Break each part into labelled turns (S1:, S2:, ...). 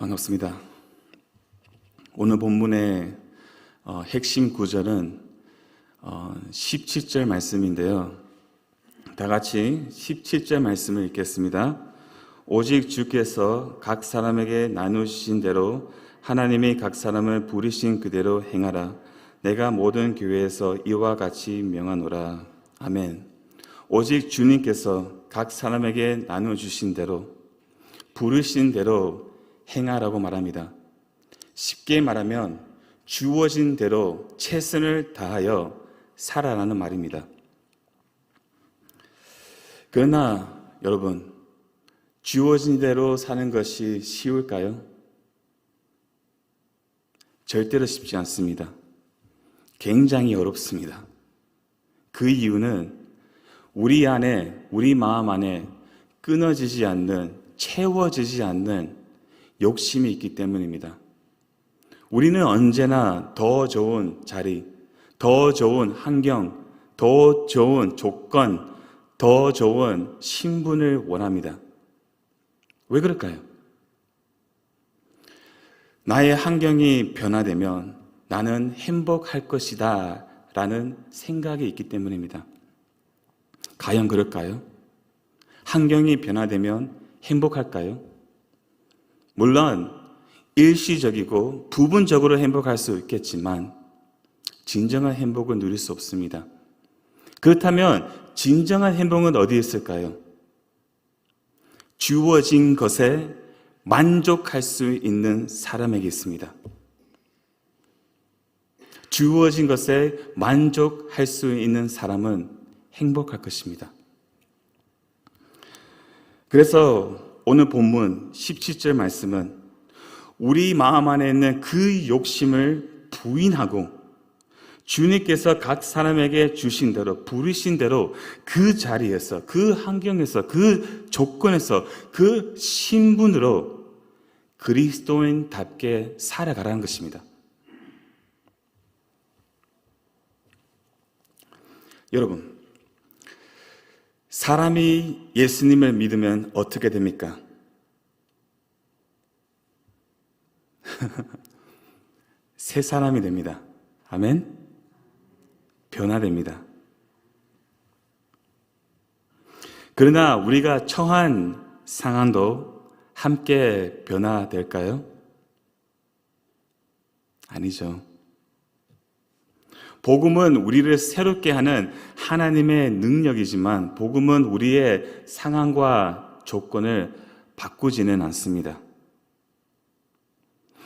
S1: 반갑습니다. 오늘 본문의 핵심 구절은 17절 말씀인데요. 다 같이 17절 말씀을 읽겠습니다. 오직 주께서 각 사람에게 나누신 대로 하나님이 각 사람을 부르신 그대로 행하라. 내가 모든 교회에서 이와 같이 명하노라. 아멘. 오직 주님께서 각 사람에게 나눠주신 대로 부르신 대로 행하라고 말합니다. 쉽게 말하면 주어진 대로 최선을 다하여 살아라는 말입니다. 그러나 여러분, 주어진 대로 사는 것이 쉬울까요? 절대로 쉽지 않습니다. 굉장히 어렵습니다. 그 이유는 우리 안에, 우리 마음 안에 끊어지지 않는, 채워지지 않는 욕심이 있기 때문입니다. 우리는 언제나 더 좋은 자리, 더 좋은 환경, 더 좋은 조건, 더 좋은 신분을 원합니다. 왜 그럴까요? 나의 환경이 변화되면 나는 행복할 것이다 라는 생각이 있기 때문입니다. 과연 그럴까요? 환경이 변화되면 행복할까요? 물론 일시적이고 부분적으로 행복할 수 있겠지만 진정한 행복을 누릴 수 없습니다. 그렇다면 진정한 행복은 어디에 있을까요? 주어진 것에 만족할 수 있는 사람에게 있습니다. 주어진 것에 만족할 수 있는 사람은 행복할 것입니다. 그래서 오늘 본문 17절 말씀은 우리 마음 안에 있는 그 욕심을 부인하고 주님께서 각 사람에게 주신 대로, 부르신 대로 그 자리에서, 그 환경에서, 그 조건에서, 그 신분으로 그리스도인답게 살아가라는 것입니다. 여러분, 사람이 예수님을 믿으면 어떻게 됩니까? 새 사람이 됩니다. 아멘? 변화됩니다. 그러나 우리가 처한 상황도 함께 변화될까요? 아니죠. 복음은 우리를 새롭게 하는 하나님의 능력이지만 복음은 우리의 상황과 조건을 바꾸지는 않습니다.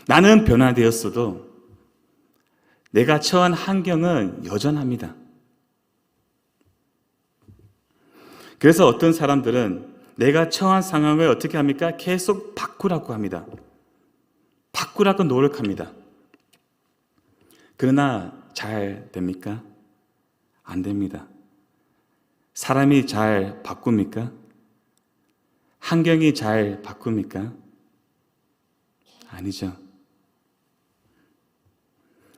S1: 나는 변화되었어도 내가 처한 환경은 여전합니다. 그래서 어떤 사람들은 내가 처한 상황을 어떻게 합니까? 계속 바꾸라고 합니다. 바꾸라고 노력합니다. 그러나 잘 됩니까? 안 됩니다. 사람이 잘 바꿉니까? 환경이 잘 바꿉니까? 아니죠.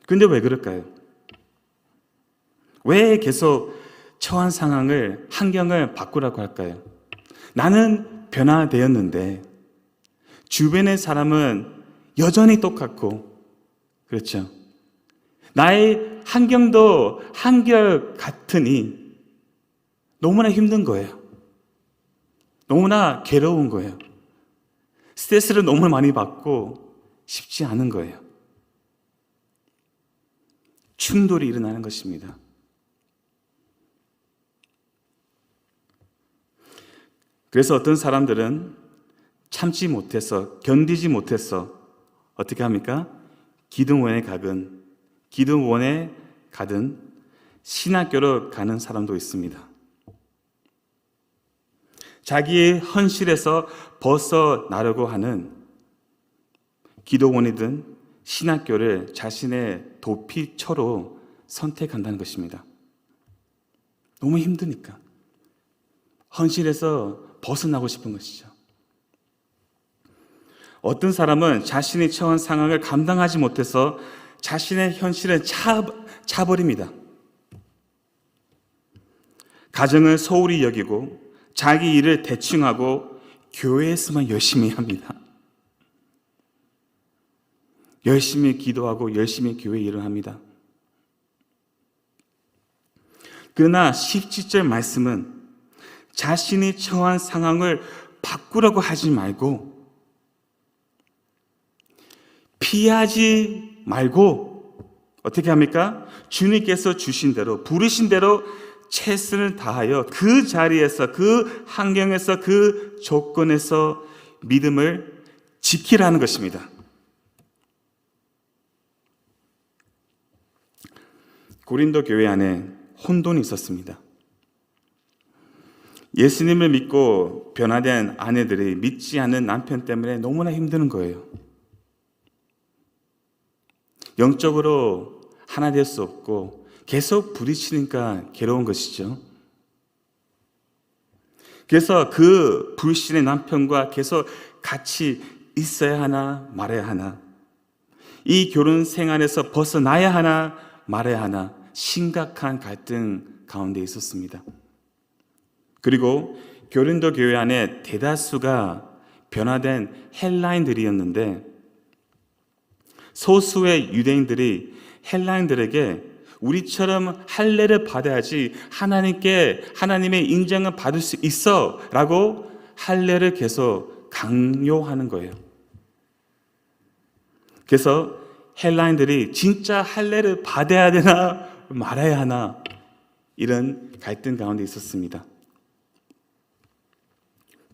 S1: 근데 왜 그럴까요? 왜 계속 처한 상황을, 환경을 바꾸라고 할까요? 나는 변화되었는데 주변의 사람은 여전히 똑같고, 그렇죠? 나의 환경도 한결 같으니 너무나 힘든 거예요. 너무나 괴로운 거예요. 스트레스를 너무 많이 받고 쉽지 않은 거예요. 충돌이 일어나는 것입니다. 그래서 어떤 사람들은 참지 못해서, 견디지 못해서 어떻게 합니까? 기도원에 가든 신학교로 가는 사람도 있습니다. 자기의 현실에서 벗어나려고 하는 기도원이든 신학교를 자신의 도피처로 선택한다는 것입니다. 너무 힘드니까. 현실에서 벗어나고 싶은 것이죠. 어떤 사람은 자신이 처한 상황을 감당하지 못해서 자신의 현실을 차버립니다. 가정을 소홀히 여기고 자기 일을 대충하고 교회에서만 열심히 합니다. 열심히 기도하고 열심히 교회 일을 합니다. 그러나 17절 말씀은 자신이 처한 상황을 바꾸려고 하지 말고, 피하지 말고 어떻게 합니까? 주님께서 주신 대로, 부르신 대로 최선을 다하여 그 자리에서, 그 환경에서, 그 조건에서 믿음을 지키라는 것입니다. 고린도 교회 안에 혼돈이 있었습니다. 예수님을 믿고 변화된 아내들이 믿지 않는 남편 때문에 너무나 힘드는 거예요. 영적으로 하나 될 수 없고 계속 부딪히니까 괴로운 것이죠. 그래서 그 불신의 남편과 계속 같이 있어야 하나 말아야 하나, 이 결혼 생활에서 벗어나야 하나 말아야 하나, 심각한 갈등 가운데 있었습니다. 그리고 고린도 교회 안에 대다수가 변화된 헬라인들이었는데, 소수의 유대인들이 헬라인들에게 우리처럼 할례를 받아야지 하나님의 인정을 받을 수 있어 라고 할례를 계속 강요하는 거예요. 그래서 헬라인들이 진짜 할례를 받아야 되나 말아야 하나, 이런 갈등 가운데 있었습니다.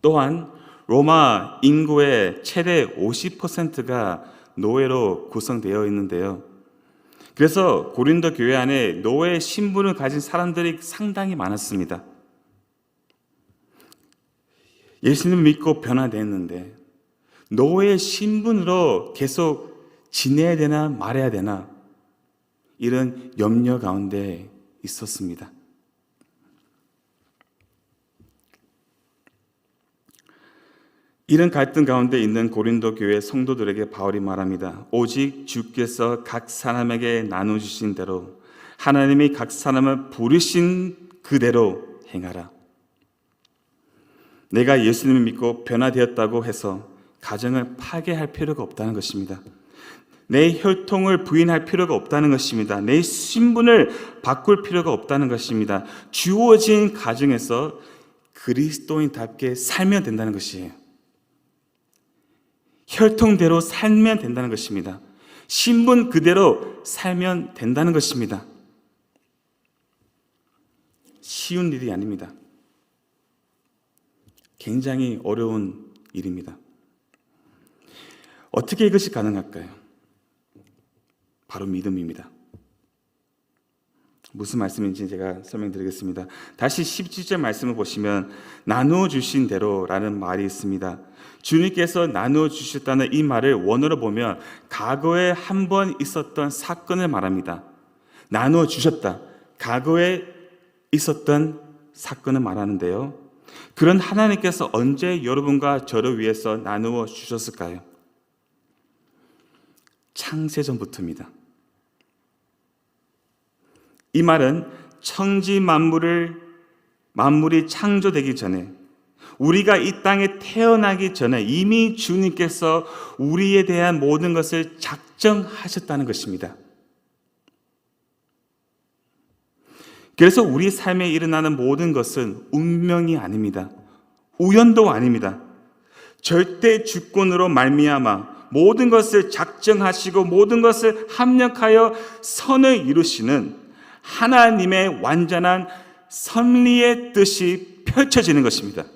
S1: 또한 로마 인구의 최대 50%가 노예로 구성되어 있는데요. 그래서 고린도 교회 안에 노예 신분을 가진 사람들이 상당히 많았습니다. 예수님을 믿고 변화됐는데 노예 신분으로 계속 지내야 되나 말아야 되나, 이런 염려 가운데 있었습니다. 이런 갈등 가운데 있는 고린도 교회 성도들에게 바울이 말합니다. 오직 주께서 각 사람에게 나눠주신 대로 하나님이 각 사람을 부르신 그대로 행하라. 내가 예수님을 믿고 변화되었다고 해서 가정을 파괴할 필요가 없다는 것입니다. 내 혈통을 부인할 필요가 없다는 것입니다. 내 신분을 바꿀 필요가 없다는 것입니다. 주어진 가정에서 그리스도인답게 살면 된다는 것이에요. 혈통대로 살면 된다는 것입니다. 신분 그대로 살면 된다는 것입니다. 쉬운 일이 아닙니다. 굉장히 어려운 일입니다. 어떻게 이것이 가능할까요? 바로 믿음입니다. 무슨 말씀인지 제가 설명드리겠습니다. 다시 17절 말씀을 보시면 나누어 주신 대로라는 말이 있습니다. 주님께서 나누어 주셨다는 이 말을 원어로 보면 과거에 한 번 있었던 사건을 말합니다. 나누어 주셨다, 과거에 있었던 사건을 말하는데요. 그런 하나님께서 언제 여러분과 저를 위해서 나누어 주셨을까요? 창세전부터입니다. 이 말은 천지 만물이 창조되기 전에, 우리가 이 땅에 태어나기 전에 이미 주님께서 우리에 대한 모든 것을 작정하셨다는 것입니다. 그래서 우리 삶에 일어나는 모든 것은 운명이 아닙니다. 우연도 아닙니다. 절대 주권으로 말미암아 모든 것을 작정하시고 모든 것을 합력하여 선을 이루시는 하나님의 완전한 섭리의 뜻이 펼쳐지는 것입니다.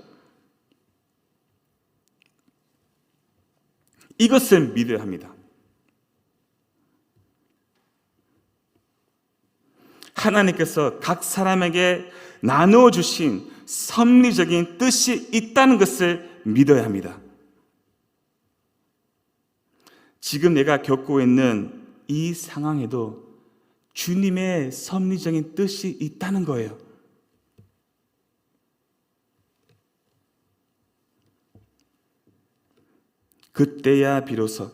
S1: 이것을 믿어야 합니다. 하나님께서 각 사람에게 나누어 주신 섭리적인 뜻이 있다는 것을 믿어야 합니다. 지금 내가 겪고 있는 이 상황에도 주님의 섭리적인 뜻이 있다는 거예요. 그때야 비로소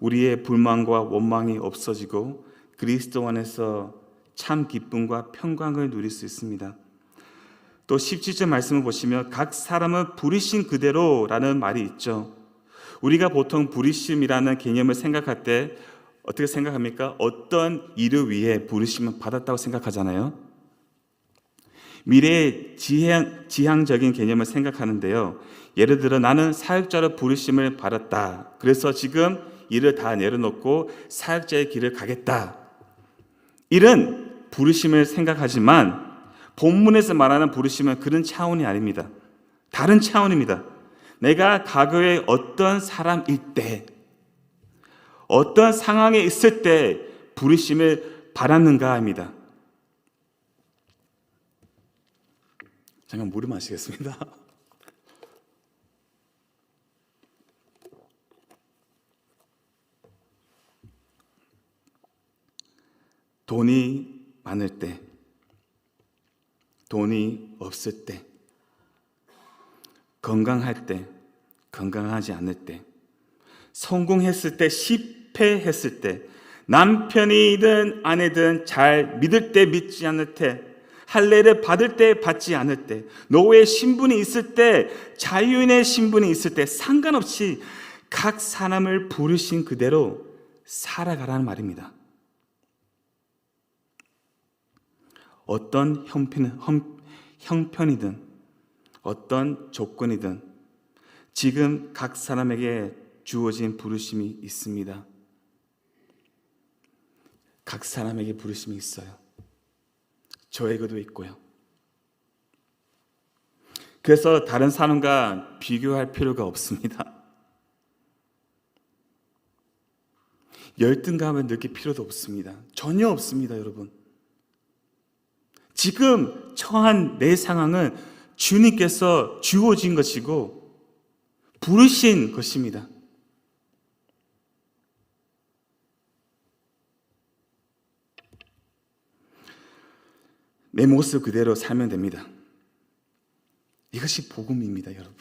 S1: 우리의 불만과 원망이 없어지고 그리스도 안에서 참 기쁨과 평강을 누릴 수 있습니다. 또 17절 말씀을 보시면 각 사람은 부르신 그대로라는 말이 있죠. 우리가 보통 부르심이라는 개념을 생각할 때 어떻게 생각합니까? 어떤 일을 위해 부르심을 받았다고 생각하잖아요. 미래의 지향적인 개념을 생각하는데요. 예를 들어 나는 사역자로 부르심을 받았다. 그래서 지금 일을 다 내려놓고 사역자의 길을 가겠다. 이런 부르심을 생각하지만 본문에서 말하는 부르심은 그런 차원이 아닙니다. 다른 차원입니다. 내가 과거에 어떤 사람일 때, 어떤 상황에 있을 때 부르심을 받았는가 합니다. 잠깐 물을 마시겠습니다. 돈이 많을 때, 돈이 없을 때, 건강할 때, 건강하지 않을 때, 성공했을 때, 실패했을 때, 남편이든 아내든 잘 믿을 때, 믿지 않을 때, 할례를 받을 때, 받지 않을 때, 노예 신분이 있을 때, 자유인의 신분이 있을 때, 상관없이 각 사람을 부르신 그대로 살아가라는 말입니다. 어떤 형편이든 어떤 조건이든 지금 각 사람에게 주어진 부르심이 있습니다. 각 사람에게 부르심이 있어요. 저에게도 있고요. 그래서 다른 사람과 비교할 필요가 없습니다. 열등감을 느낄 필요도 없습니다. 전혀 없습니다, 여러분. 지금 처한 내 상황은 주님께서 주어진 것이고 부르신 것입니다. 내 모습 그대로 살면 됩니다. 이것이 복음입니다, 여러분.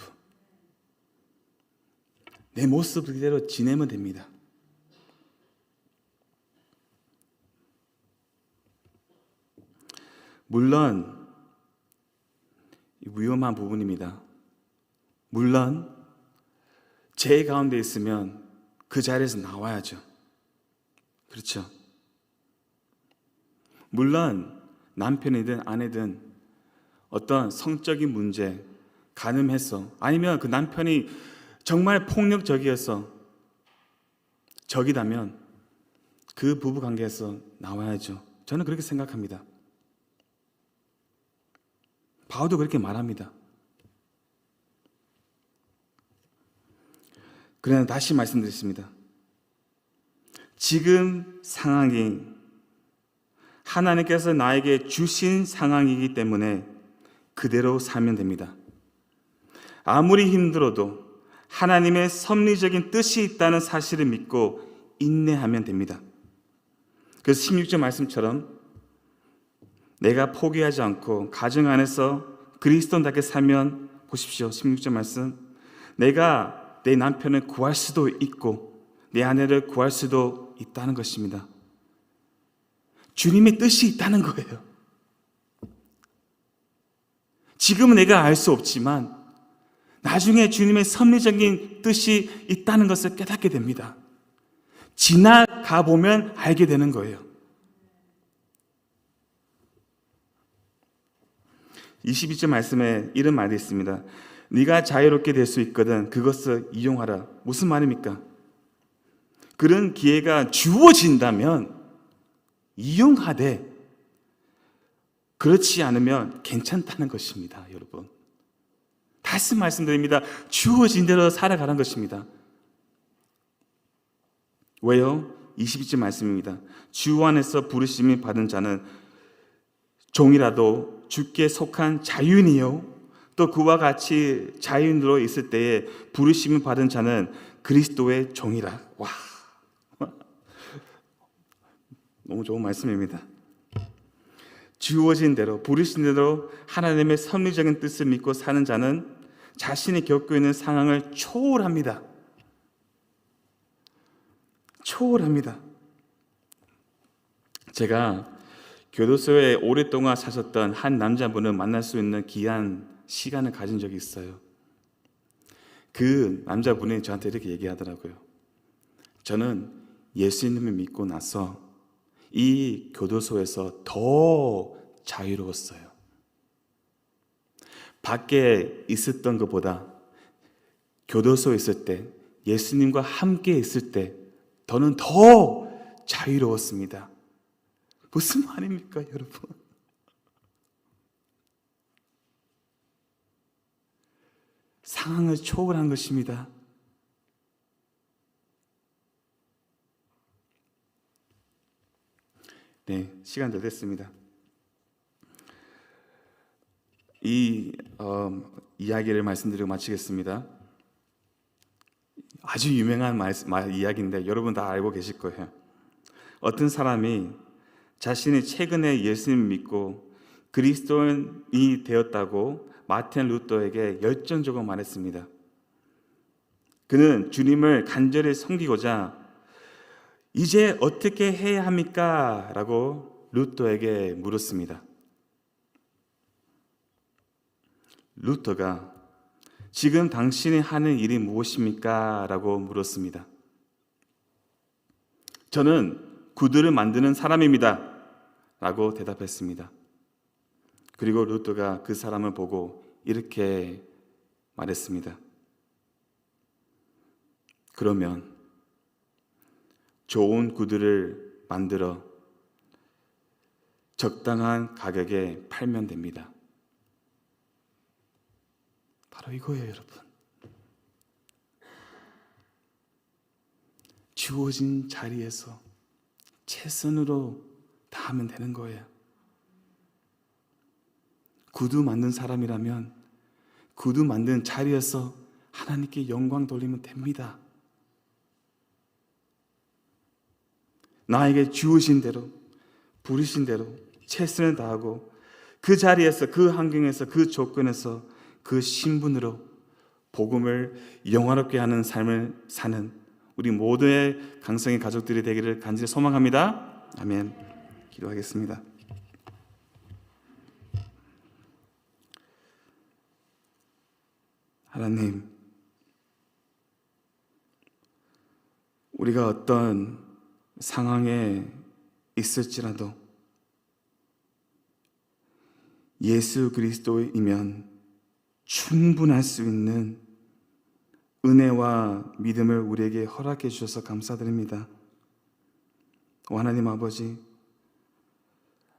S1: 내 모습 그대로 지내면 됩니다. 물론 위험한 부분입니다. 물론 제 가운데 있으면 그 자리에서 나와야죠. 그렇죠? 물론 남편이든 아내든 어떤 성적인 문제, 간음해서 아니면 그 남편이 정말 폭력적이어서 적이다면 그 부부관계에서 나와야죠. 저는 그렇게 생각합니다. 바울도 그렇게 말합니다. 그러나 다시 말씀드리겠습니다. 지금 상황이 하나님께서 나에게 주신 상황이기 때문에 그대로 살면 됩니다. 아무리 힘들어도 하나님의 섭리적인 뜻이 있다는 사실을 믿고 인내하면 됩니다. 그래서 16절 말씀처럼 내가 포기하지 않고 가정 안에서 그리스도인답게 살면 보십시오. 16절 말씀. 내가 내 남편을 구할 수도 있고 내 아내를 구할 수도 있다는 것입니다. 주님의 뜻이 있다는 거예요. 지금은 내가 알 수 없지만 나중에 주님의 섭리적인 뜻이 있다는 것을 깨닫게 됩니다. 지나가 보면 알게 되는 거예요. 22절 말씀에 이런 말이 있습니다. 네가 자유롭게 될 수 있거든 그것을 이용하라. 무슨 말입니까? 그런 기회가 주어진다면 이용하되 그렇지 않으면 괜찮다는 것입니다. 여러분, 다시 말씀드립니다. 주어진 대로 살아가는 것입니다. 왜요? 22절 말씀입니다. 주 안에서 부르심이 받은 자는 종이라도 주께 속한 자유인이요 또 그와 같이 자유인으로 있을 때에 부르심을 받은 자는 그리스도의 종이라. 와, 너무 좋은 말씀입니다. 주어진 대로 부르신 대로 하나님의 섭리적인 뜻을 믿고 사는 자는 자신이 겪고 있는 상황을 초월합니다. 초월합니다. 제가 교도소에 오랫동안 사셨던 한 남자분을 만날 수 있는 귀한 시간을 가진 적이 있어요. 그 남자분이 저한테 이렇게 얘기하더라고요. 저는 예수님을 믿고 나서 이 교도소에서 더 자유로웠어요. 밖에 있었던 것보다 교도소에 있을 때, 예수님과 함께 있을 때 저는 더 자유로웠습니다. 무슨 말입니까, 여러분? 상황을 초월한 것입니다. 네, 시간 다 됐습니다. 이 이야기를 말씀드리고 마치겠습니다. 아주 유명한 이야기인데 여러분 다 알고 계실 거예요. 어떤 사람이 자신이 최근에 예수님을 믿고 그리스도인이 되었다고 마틴 루터에게 열정적으로 말했습니다. 그는 주님을 간절히 섬기고자 이제 어떻게 해야 합니까? 라고 루터에게 물었습니다. 루터가 지금 당신이 하는 일이 무엇입니까? 라고 물었습니다. 저는 구두를 만드는 사람입니다. 라고 대답했습니다. 그리고 루터가 그 사람을 보고 이렇게 말했습니다. 그러면 좋은 구두를 만들어 적당한 가격에 팔면 됩니다. 바로 이거예요, 여러분. 주어진 자리에서 최선으로 다 하면 되는 거예요. 구두 만든 사람이라면 구두 만든 자리에서 하나님께 영광 돌리면 됩니다. 나에게 주어진 대로, 부르신 대로 최선을 다하고 그 자리에서, 그 환경에서, 그 조건에서, 그 신분으로 복음을 영화롭게 하는 삶을 사는 우리 모두의 강성의 가족들이 되기를 간절히 소망합니다. 아멘. 기도하겠습니다. 하나님, 우리가 어떤 상황에 있을지라도 예수 그리스도이면 충분할 수 있는 은혜와 믿음을 우리에게 허락해 주셔서 감사드립니다. 하나님 아버지,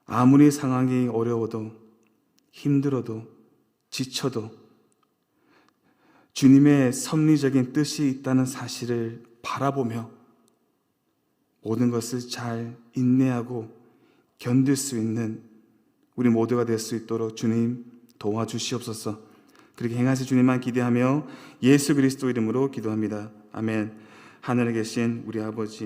S1: 아무리 상황이 어려워도 힘들어도 지쳐도 주님의 섭리적인 뜻이 있다는 사실을 바라보며 모든 것을 잘 인내하고 견딜 수 있는 우리 모두가 될 수 있도록 주님 도와주시옵소서. 그렇게 행하실 주님만 기대하며 예수 그리스도 이름으로 기도합니다. 아멘. 하늘에 계신 우리 아버지,